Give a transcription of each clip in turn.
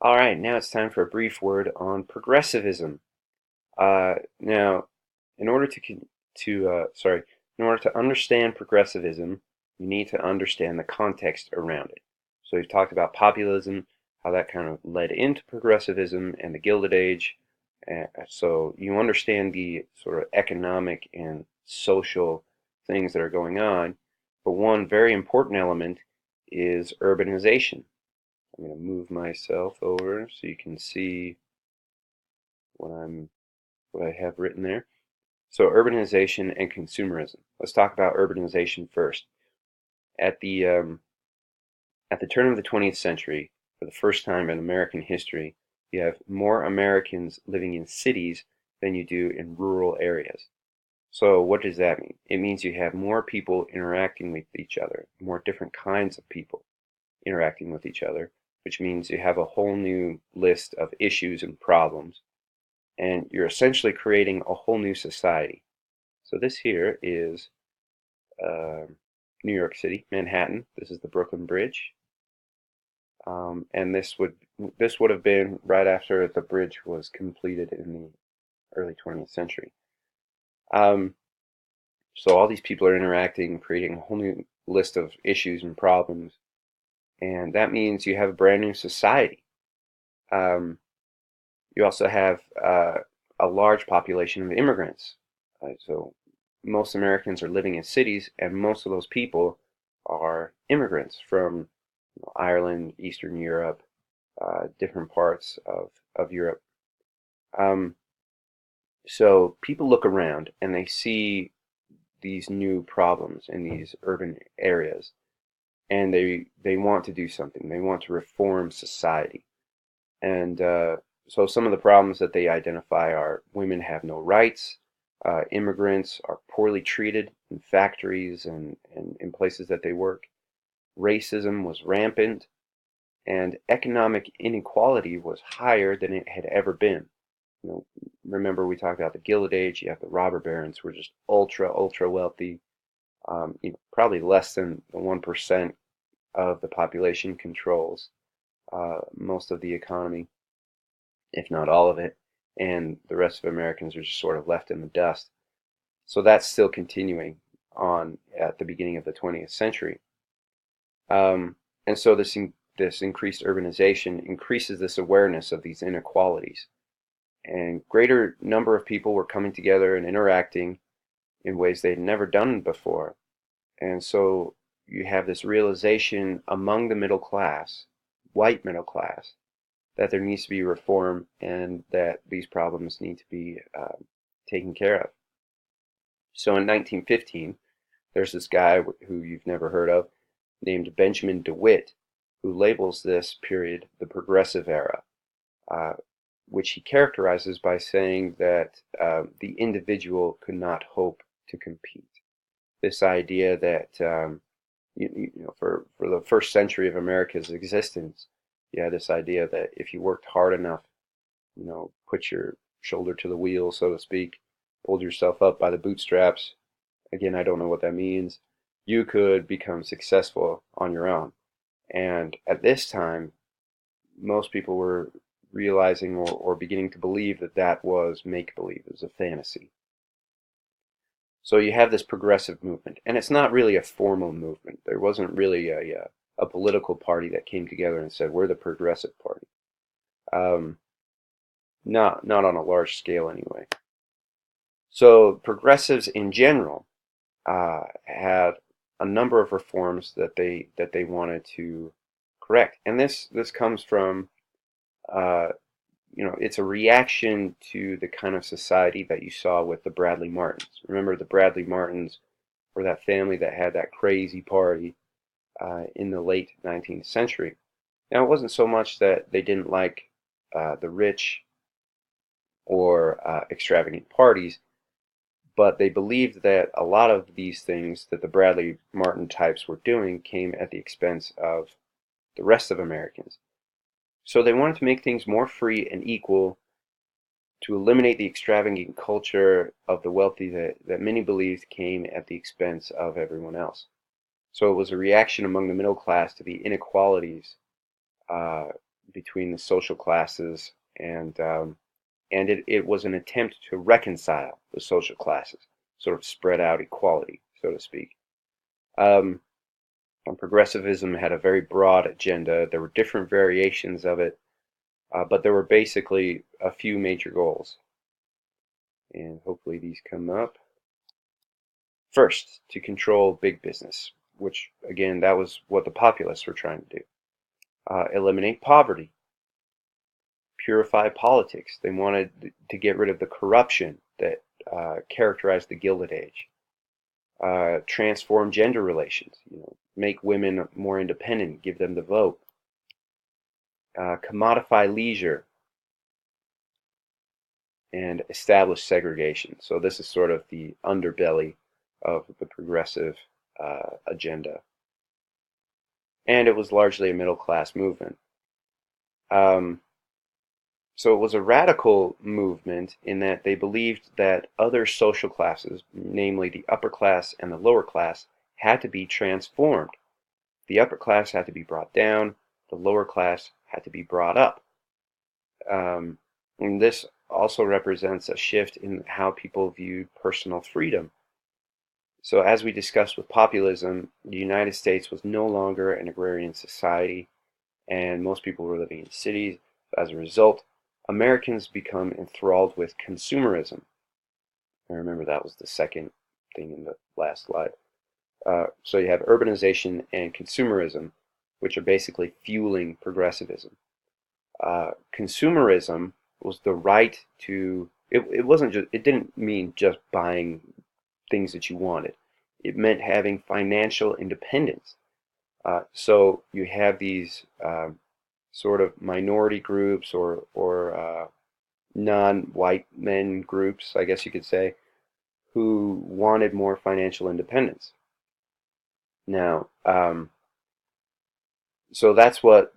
All right, now it's time for a brief word on progressivism. Now, in order to con- to sorry, in order to understand progressivism, you need to understand the context around it. So we've talked about populism, how that kind of led into progressivism and the Gilded Age. So you understand the sort of economic and social things that are going on. But one very important element is urbanization. I'm going to move myself over so you can see what I have written there. So urbanization and consumerism. Let's talk about urbanization first. At the um, at the turn of the 20th century, for the first time in American history, you have more Americans living in cities than you do in rural areas. So what does that mean? It means you have more people interacting with each other, more different kinds of people interacting with each other, which means you have a whole new list of issues and problems, and you're essentially creating a whole new society. So this here is uh, New York City, Manhattan. This is the Brooklyn Bridge, and this would have been right after the bridge was completed in the early 20th century. Um, so all these people are interacting, creating a whole new list of issues and problems, and that means you have a brand new society. Um, You also have a large population of immigrants. So most Americans are living in cities, and most of those people are immigrants from Ireland, Eastern Europe, different parts of Europe. Um, so people look around and they see these new problems in these urban areas, and they want to do something. They want to reform society. And so some of the problems that they identify are women have no rights, immigrants are poorly treated in factories and in places that they work, racism was rampant, and economic inequality was higher than it had ever been. You know, remember we talked about the Gilded Age, you have the robber barons who were just ultra wealthy, probably less than the 1% of the population controls most of the economy, if not all of it, and the rest of Americans are just sort of left in the dust. So that's still continuing on at the beginning of the 20th century. And so this increased urbanization increases this awareness of these inequalities. And greater number of people were coming together and interacting in ways they'd never done before. And so you have this realization among the middle class, white middle class, that there needs to be reform and that these problems need to be taken care of. So in 1915, there's this guy who you've never heard of named Benjamin DeWitt who labels this period the Progressive Era, uh, which he characterizes by saying that the individual could not hope to compete. This idea that for the first century of America's existence, you had this idea that if you worked hard enough, put your shoulder to the wheel, so to speak, pulled yourself up by the bootstraps. Again, I don't know what that means. You could become successful on your own. And at this time, most people were realizing or beginning to believe that that was make believe, it was a fantasy. So you have this progressive movement, and it's not really a formal movement. There wasn't really a political party that came together and said, we're the Progressive Party. Um, not on a large scale anyway. So progressives in general had a number of reforms that they wanted to correct, and this comes from uh, it's a reaction to the kind of society that you saw with the Bradley Martins. Remember, the Bradley Martins were that family that had that crazy party in the late 19th century. Now, it wasn't so much that they didn't like the rich or extravagant parties, but they believed that a lot of these things that the Bradley Martin types were doing came at the expense of the rest of Americans. So they wanted to make things more free and equal, to eliminate the extravagant culture of the wealthy that many believed came at the expense of everyone else. So it was a reaction among the middle class to the inequalities uh, between the social classes, and it was an attempt to reconcile the social classes, sort of spread out equality, so to speak. Um, and progressivism had a very broad agenda. There were different variations of it, but there were basically a few major goals. And hopefully these come up. First, to control big business, which again, that was what the populists were trying to do. Eliminate poverty, purify politics. They wanted to get rid of the corruption that characterized the Gilded Age. Transform gender relations, make women more independent, give them the vote. Commodify leisure, and establish segregation. So this is sort of the underbelly of the progressive agenda. And it was largely a middle class movement. Um, so it was a radical movement in that they believed that other social classes, namely the upper class and the lower class, had to be transformed. The upper class had to be brought down, the lower class had to be brought up. And this also represents a shift in how people viewed personal freedom. So, as we discussed with populism, the United States was no longer an agrarian society, and most people were living in cities. As a result, Americans become enthralled with consumerism. I remember that was the second thing in the last slide. So you have urbanization and consumerism, which are basically fueling progressivism. Consumerism was the right to, it wasn't just, it didn't mean just buying things that you wanted. It meant having financial independence. So you have these sort of minority groups or non-white men groups, I guess you could say, who wanted more financial independence. Now, so that's what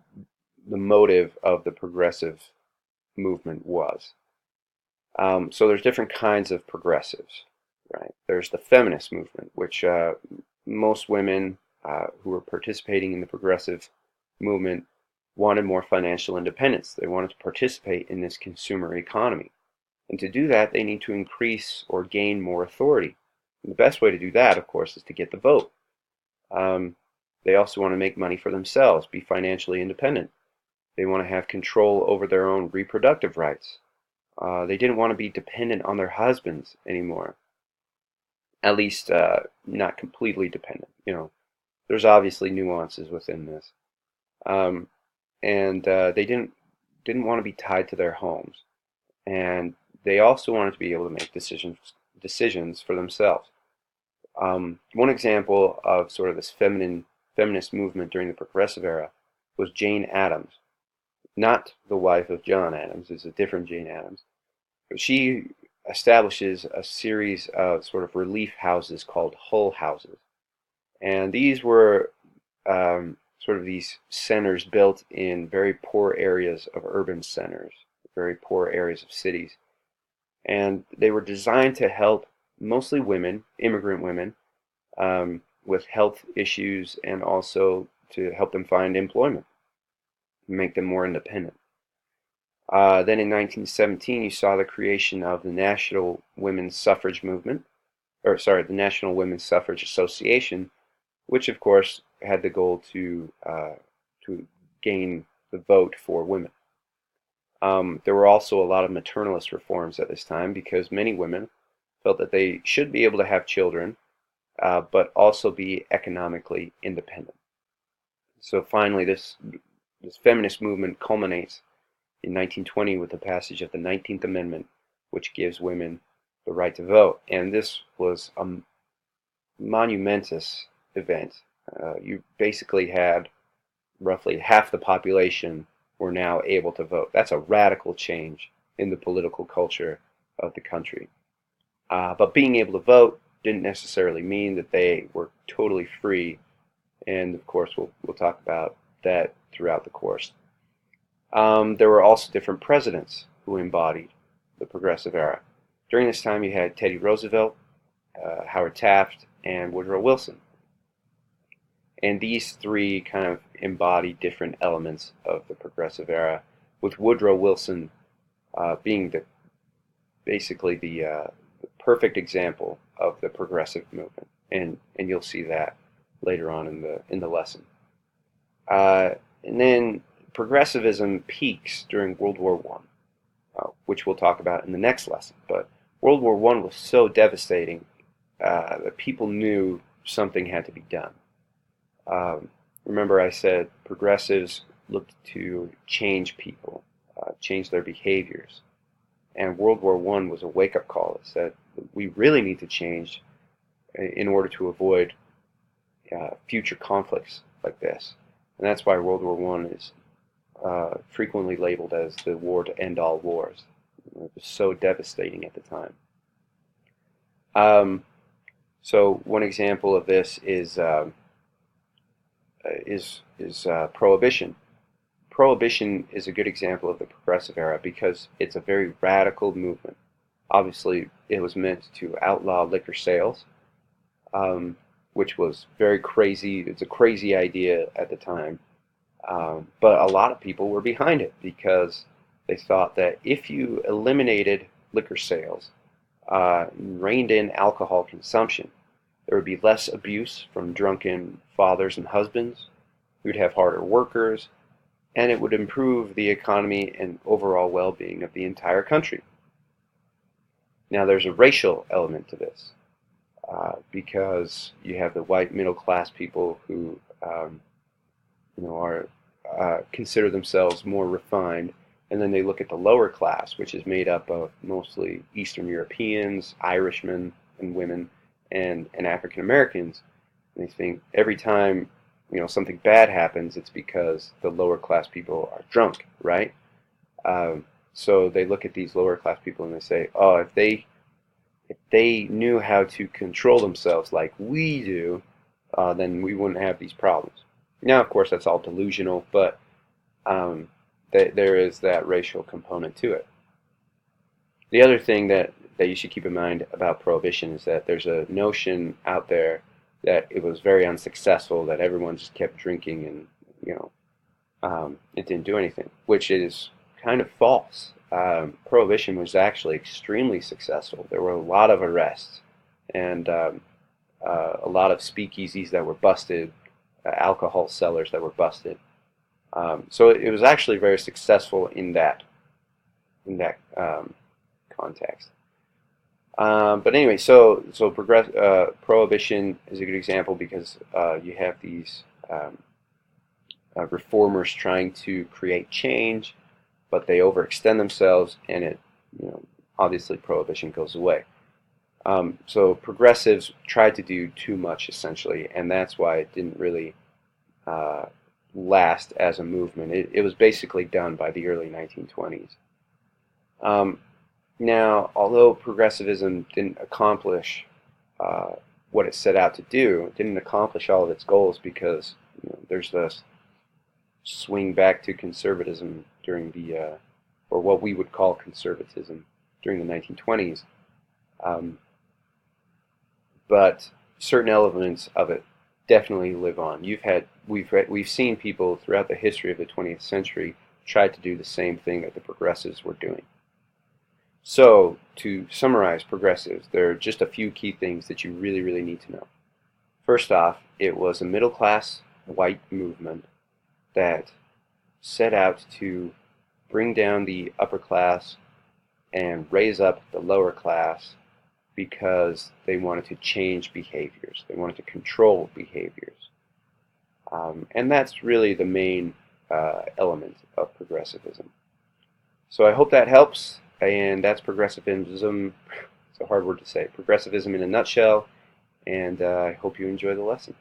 the motive of the progressive movement was. So there's different kinds of progressives, right? There's the feminist movement, which most women who were participating in the progressive movement wanted more financial independence. They wanted to participate in this consumer economy. And to do that, they need to increase or gain more authority. And the best way to do that, of course, is to get the vote. They also want to make money for themselves, be financially independent. They want to have control over their own reproductive rights. They didn't want to be dependent on their husbands anymore. At least not completely dependent. There's obviously nuances within this. And they didn't want to be tied to their homes. And they also wanted to be able to make decisions for themselves. One example of sort of this feminist movement during the Progressive era was Jane Addams. Not the wife of John Adams, it's a different Jane Addams. But she establishes a series of sort of relief houses called Hull houses. And these were sort of these centers built in very poor areas of urban centers, very poor areas of cities. And they were designed to help mostly women, immigrant women, with health issues and also to help them find employment, make them more independent. Then in 1917, you saw the creation of the National Women's Suffrage Movement, the National Women's Suffrage Association, which of course had the goal to gain the vote for women. There were also a lot of maternalist reforms at this time because many women felt that they should be able to have children, but also be economically independent. So finally, this feminist movement culminates in 1920 with the passage of the 19th Amendment, which gives women the right to vote. And this was a monumentous event. You basically had roughly half the population were now able to vote. That's a radical change in the political culture of the country. But being able to vote didn't necessarily mean that they were totally free, and of course we'll talk about that throughout the course. There were also different presidents who embodied the progressive era. During this time you had Teddy Roosevelt, Howard Taft, and Woodrow Wilson. And these three kind of embody different elements of the progressive era, with Woodrow Wilson being basically the perfect example of the progressive movement, and you'll see that later on in the lesson. And then progressivism peaks during World War One, which we'll talk about in the next lesson. But World War One was so devastating that people knew something had to be done. Remember, I said progressives looked to change people, change their behaviors. And World War One was a wake-up call. It said we really need to change in order to avoid future conflicts like this. And that's why World War One is frequently labeled as the war to end all wars. It was so devastating at the time. So one example of this is prohibition. Prohibition is a good example of the progressive era because it's a very radical movement. Obviously, it was meant to outlaw liquor sales, which was very crazy. It's a crazy idea at the time. But a lot of people were behind it because they thought that if you eliminated liquor sales, reined in alcohol consumption, there would be less abuse from drunken fathers and husbands. We would have harder workers, and it would improve the economy and overall well-being of the entire country. Now, there's a racial element to this because you have the white middle-class people who, are consider themselves more refined, and then they look at the lower class, which is made up of mostly Eastern Europeans, Irishmen, and women, and African Americans. And they think every time something bad happens, it's because the lower class people are drunk, right? So they look at these lower class people and they say, oh, if they knew how to control themselves like we do, then we wouldn't have these problems. Now, of course, that's all delusional, but there is that racial component to it. The other thing that you should keep in mind about prohibition is that there's a notion out there that it was very unsuccessful, that everyone just kept drinking and it didn't do anything, which is kind of false. Prohibition was actually extremely successful. There were a lot of arrests and a lot of speakeasies that were busted, alcohol sellers that were busted. So it was actually very successful in that context. But anyway, so prohibition is a good example because you have these reformers trying to create change, but they overextend themselves, and obviously prohibition goes away. So progressives tried to do too much essentially, and that's why it didn't really last as a movement. It was basically done by the early 1920s. Now, although progressivism didn't accomplish what it set out to do, it didn't accomplish all of its goals because there's this swing back to conservatism during or what we would call conservatism during the 1920s. But certain elements of it definitely live on. We've seen people throughout the history of the 20th century try to do the same thing that the progressives were doing. So, to summarize progressives, there are just a few key things that you really, really need to know. First off, it was a middle-class white movement that set out to bring down the upper class and raise up the lower class because they wanted to change behaviors. They wanted to control behaviors. And that's really the main element of progressivism. So I hope that helps. And that's progressivism. It's a hard word to say. Progressivism in a nutshell. And I hope you enjoy the lesson.